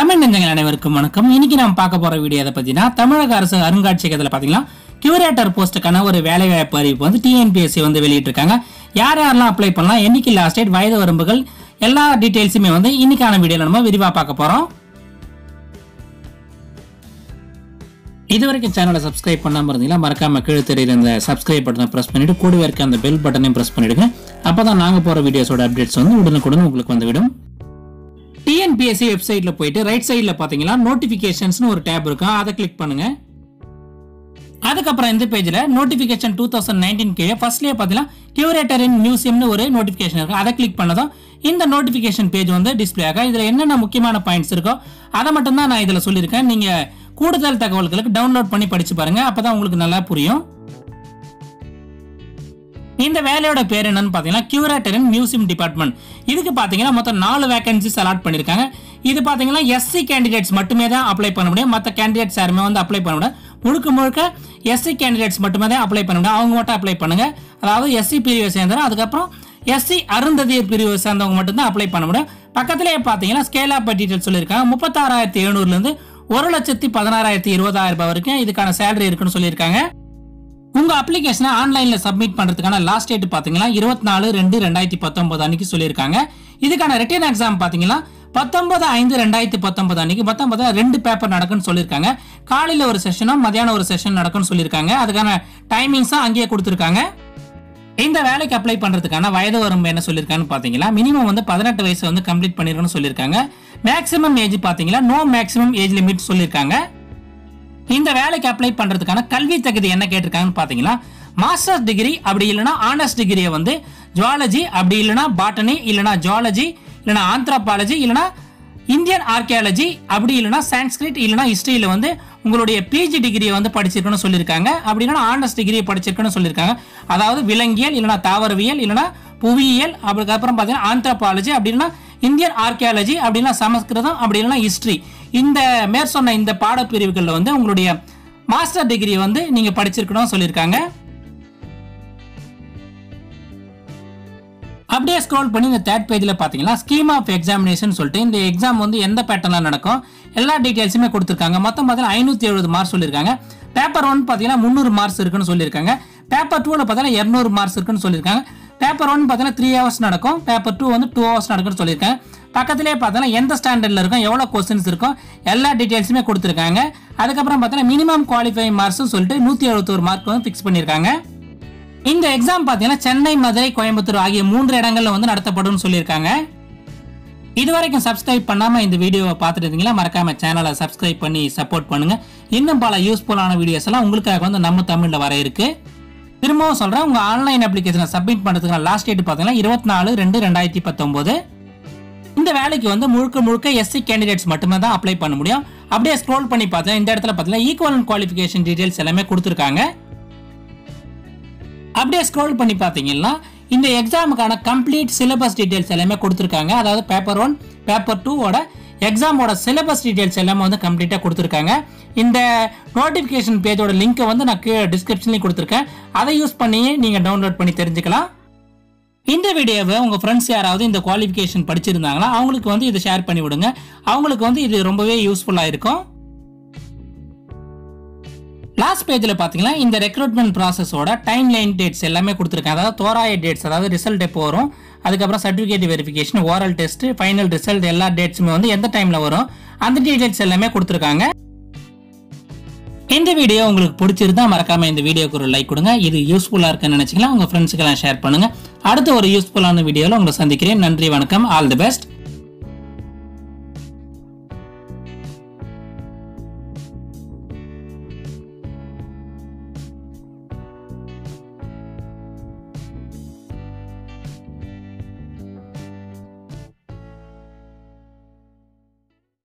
தமிழ் நெஞ்சங்கள் அனைவருக்கும் வணக்கம். இன்னைக்கு நாம் பார்க்க போற வீடியோ எதை பத்தினா, தமிழக அரசு அருங்காட்சியகத்துல பாத்தீங்கன்னா கியூரேட்டர் போஸ்டுக்கான ஒரு வேலை வாய்ப்பு அறிவிப்பு வந்து டிஎன்பிஎஸ்சி வந்து வெளியிட்டிருக்காங்க. யார் யாரெல்லாம் அப்ளை பண்ணலாம், என்னைக்கு லாஸ்ட் டேட், வயது வரம்புகள், எல்லா டீடைல்ஸுமே வந்து இன்னைக்கான வீடியோல நம்ம விரிவா பார்க்க போறோம். இதுவரைக்கும் சேனலை சப்ஸ்கிரைப் பண்ணாம இருந்தீங்கன்னா மறக்காம கீழே தெரியுற இந்த சப்ஸ்கிரைப் பட்டனை பிரஸ் பண்ணிட்டு கூடவே இருக்க அந்த பெல் பட்டனையும் பிரஸ் பண்ணிடுங்க. அப்பதான் நாங்க போற வீடியோஸோட அப்டேட்ஸ் வந்து உடனுக்குடன் உங்களுக்கு வந்துவிடும். டிஎன்பிஎஸ்சி வெப்சைட்ல போயிட்டு ரைட் சைட்ல பாத்தீங்கன்னா நோட்டிபிகேஷன்ஸ்னு ஒரு டேப் இருக்கும், அதை கிளிக் பண்ணுங்க. அதுக்கப்புறம் இந்த பேஜ்ல நோட்டிபிகேஷன் 2019 கீழே ஃபர்ஸ்ட்லயே பாத்தீங்கன்னா கியூரேட்டர் இன் மியூசியம்னு ஒரு நோட்டிபிகேஷன் இருக்கு. அதை கிளிக் பண்ணதும் இந்த நோட்டிபிகேஷன் பேஜ் வந்து டிஸ்பிளே ஆகும். இதுல என்னென்ன முக்கியமான பாயிண்ட்ஸ் இருக்கோ அதை மட்டும் தான் நான் இதுல சொல்லியிருக்கேன். நீங்க கூடுதல் தகவல்களுக்கு டவுன்லோட் பண்ணி படிச்சு பாருங்க, அப்பதான் உங்களுக்கு நல்லா புரியும். இந்த வேலையோட பேர் என்னன்னு பாத்தீங்கன்னா கியூரேட்டர் இன் மியூசியம் டிபார்ட்மெண்ட். இதுக்கு பாத்தீங்கன்னா மொத்தம் 4 வேகன்சிஸ் அலாட் பண்ணிருக்காங்க. இது பாத்தீங்கன்னா எஸ்சி கேண்டிடேட்ஸ் மட்டுமே தான் அப்ளை பண்ண முடியும். மற்ற கேண்டிடேட்ஸ் யாருமே வந்து அப்ளை பண்ண முடியாது. முழுக்க எஸ்சி கேண்டிடேட்ஸ் மட்டுமே தான் அப்ளை பண்ண முடியும். அவங்க மட்டும் அப்ளை பண்ணுங்க. அதாவது எஸ்சி பிரிவை சேர்ந்தவங்க, அதுக்கப்புறம் எஸ்சி அருந்ததியர் பிரிவை சேர்ந்தவங்க மட்டும் தான் அப்ளை பண்ண முடியும். பக்கத்திலேயே பாத்தீங்கன்னா ஸ்கேல் ஆப் டீடைல்ஸ் சொல்லியிருக்காங்க. 36,700 இருந்து 1,16,20,000 வரைக்கும் இதுக்கான சேலரி இருக்குன்னு சொல்லியிருக்காங்க. உங்க அப்ளிகேஷனை ஆன்லைன்ல சப்மிட் பண்றதுக்கான லாஸ்ட் டேட் பாத்தீங்கன்னா 24/2/2019 அன்னைக்கு சொல்லியிருக்காங்க. இதுக்கான ரிட்டன் எக்ஸாம் பாத்தீங்கன்னா 19/5/2019 அன்னைக்கு மொத்தம் 2 பேப்பர் நடக்குன்னு சொல்லியிருக்காங்க. காலையில ஒரு செஷனும் மதியானம் ஒரு செஷன் நடக்குன்னு சொல்லியிருக்காங்க. அதுக்கான டைமிங்ஸும் அங்கேயே கொடுத்துருக்காங்க. இந்த வேலைக்கு அப்ளை பண்றதுக்கான வயது வரம்பு என்ன சொல்லியிருக்காங்கன்னு பாத்தீங்கன்னா மினிமம் வந்து 18 வயசு வந்து கம்ப்ளீட் பண்ணிருக்கணும்னு சொல்லியிருக்காங்க. மேக்ஸிமம் ஏஜ் பாத்தீங்கன்னா நோ மேக்ஸிமம் ஏஜ் லிமிட் சொல்லியிருக்காங்க. இந்த வேலைக்கு அப்ளை பண்றதுக்கான கல்வி தகுதி என்ன கேட்டிருக்காங்கன்னு பாத்தீங்கன்னா மாஸ்டர்ஸ் டிகிரி, அப்படி இல்லைன்னா ஆனர்ஸ் டிகிரியை வந்து ஜுவாலஜி, அப்படி இல்லைன்னா பாட்டனி, இல்லைன்னா ஜுவாலஜி, இல்லைன்னா ஆந்த்ரோபாலஜி, இல்லைன்னா இந்தியன் ஆர்கியாலஜி, அப்படி இல்லைன்னா சான்ஸ்கிரிட், இல்லைன்னா ஹிஸ்டரியில வந்து உங்களுடைய பிஜி டிகிரியை வந்து படிச்சிருக்கணும்னு சொல்லியிருக்காங்க. அப்படி இல்லைன்னா ஆனர்ஸ் டிகிரியை படிச்சிருக்கணும்னு சொல்லியிருக்காங்க. அதாவது விலங்கியல், இல்லைன்னா தாவரவியல், இல்லைன்னா புவியியல், அதுக்கப்புறம் பார்த்தீங்கன்னா ஆந்த்ரோபாலஜி, அப்படின்னா இந்தியன் ஆர்கியாலஜி, அப்படின்னா சமஸ்கிருதம், அப்படி இல்லைன்னா ஹிஸ்டரி. இந்த மேற்சொன்ன இந்த பாடப்பிரிவுகளில் வந்து உங்களுடைய மாஸ்டர் டிகிரி வந்து நீங்க படிச்சிருக்கணும் சொல்லியிருக்காங்க. அப்படியே ஸ்க்ரோல் பண்ணி இந்த தேர்ட் பேஜ்ல பாத்தீங்கன்னா ஸ்கீம் ஆஃப் எக்ஸாமினேஷன் சொல்லிட்டு இந்த எக்ஸாம் வந்து எந்த பேட்டர்ல நடக்கும் எல்லா டீடைல்ஸுமே கொடுத்துருக்காங்க. மொத்தம் பார்த்தீங்கன்னா 570 மார்க்ஸ் சொல்லியிருக்காங்க. பேப்பர் 1 பார்த்தீங்கன்னா 300 மார்க்ஸ் இருக்குன்னு சொல்லியிருக்காங்க. பேப்பர் 2ல பார்த்தீங்கன்னா 200 மார்க்ஸ் இருக்குன்னு சொல்லியிருக்காங்க. பேப்பர் 1 பார்த்தீங்கன்னா 3 hours நடக்கும். பேப்பர் 2 வந்து 2 hours நடக்கும்னு சொல்லியிருக்காங்க. பக்கத்திலே பார்த்தீங்கன்னா எந்த ஸ்டாண்டர்ட்ல இருக்கும், எவ்வளோ கொஸ்டின்ஸ் இருக்கும், எல்லா டீடைல்ஸுமே கொடுத்துருக்காங்க. அதுக்கப்புறம் பார்த்தீங்கன்னா மினிமம் குவாலிஃபைங் மார்க்ஸ் சொல்லிட்டு 171 மார்க் வந்து ஃபிக்ஸ் பண்ணியிருக்காங்க. இந்த எக்ஸாம் பார்த்தீங்கன்னா சென்னை, மதுரை, கோயம்புத்தூர் ஆகிய 3 இடங்கள்ல வந்து நடத்தப்படும் சொல்லியிருக்காங்க. இதுவரைக்கும் சப்ஸ்கிரைப் பண்ணாம இந்த வீடியோவை பார்த்துட்டு இருந்தீங்களா, மறக்காம சேனலை சப்ஸ்கிரைப் பண்ணி சப்போர்ட் பண்ணுங்க. இன்னும் பல யூஸ்ஃபுல்லான வீடியோஸ் எல்லாம் உங்களுக்காக வந்து நம்ம தமிழ்ல வர இருக்கு. திரும்பவும் சொல்றேன், உங்க ஆன்லைன் அப்ளிகேஷனை சப்மிட் பண்றதுக்கான லாஸ்ட் டேட் பார்த்தீங்கன்னா 24/2/2019. இந்த வேலைக்கு வந்து முழுக்க எஸ்சி கேண்டிடேட்ஸ் மட்டுமே தான் அப்ளை பண்ண முடியும். அப்படியே ஸ்க்ரோல் பண்ணி பார்த்தீங்கன்னா இந்த இடத்துல பார்த்தீங்கன்னா ஈக்குவலன்ட் குவாலிஃபிகேஷன் டீடைல்ஸ் எல்லாமே கொடுத்துருக்காங்க. அப்படியே ஸ்க்ரோல் பண்ணி பார்த்தீங்கன்னா இந்த எக்ஸாமுக்கான கம்ப்ளீட் சிலபஸ் டீடைல்ஸ் எல்லாமே கொடுத்துருக்காங்க. அதாவது பேப்பர் 1, பேப்பர் 2ஓட எக்ஸாமோட சிலபஸ் டீடைல்ஸ் எல்லாமே வந்து கம்ப்ளீட்டாக கொடுத்துருக்காங்க. இந்த நோட்டிஃபிகேஷன் பேஜோட லிங்கை வந்து நான் டிஸ்கிரிப்ஷன்லேயும் கொடுத்துருக்கேன். அதை யூஸ் பண்ணி நீங்கள் டவுன்லோட் பண்ணி தெரிஞ்சுக்கலாம். இந்த வீடியோவை உங்க ஃப்ரெண்ட்ஸ் யாராவது இந்த குவாலிஃபிகேஷன் படிச்சிருந்தாங்களா அவங்களுக்கு வந்து இதை ஷேர் பண்ணி விடுங்க. அவங்களுக்கு வந்து இது ரொம்பவே யூஸ்ஃபுல்லா இருக்கும். லாஸ்ட் பேஜ்ல பாத்தீங்கன்னா இந்த ரெக்ரூட்மெண்ட் ப்ராசஸோட டைம் லைன் டேட்ஸ் எல்லாமே கொடுத்துருக்காங்க. அதாவது தோராய டேட்ஸ், அதாவது ரிசல்ட் எப்போ வரும், அதுக்கப்புறம் certificate verification, oral test, final result, எல்லா டேட்ஸுமே வந்து எந்த டைம்ல வரும் அந்த டீடைல்ஸ் எல்லாமே கொடுத்துருக்காங்க. இந்த வீடியோ உங்களுக்கு பிடிச்சிருந்தா மறக்காம இந்த வீடியோக்கு ஒரு லைக் கொடுங்க. இது யூஸ்ஃபுல்லா இருக்குன்னு நினைச்சீங்கன்னா உங்க ஃப்ரெண்ட்ஸ்க்கு எல்லாம் ஷேர் பண்ணுங்க. அடுத்த ஒரு யூஸ்ஃபுல்லான வீடியோல உங்களை சந்திக்கிறேன். நன்றி, வணக்கம், ஆல் தி பெஸ்ட்.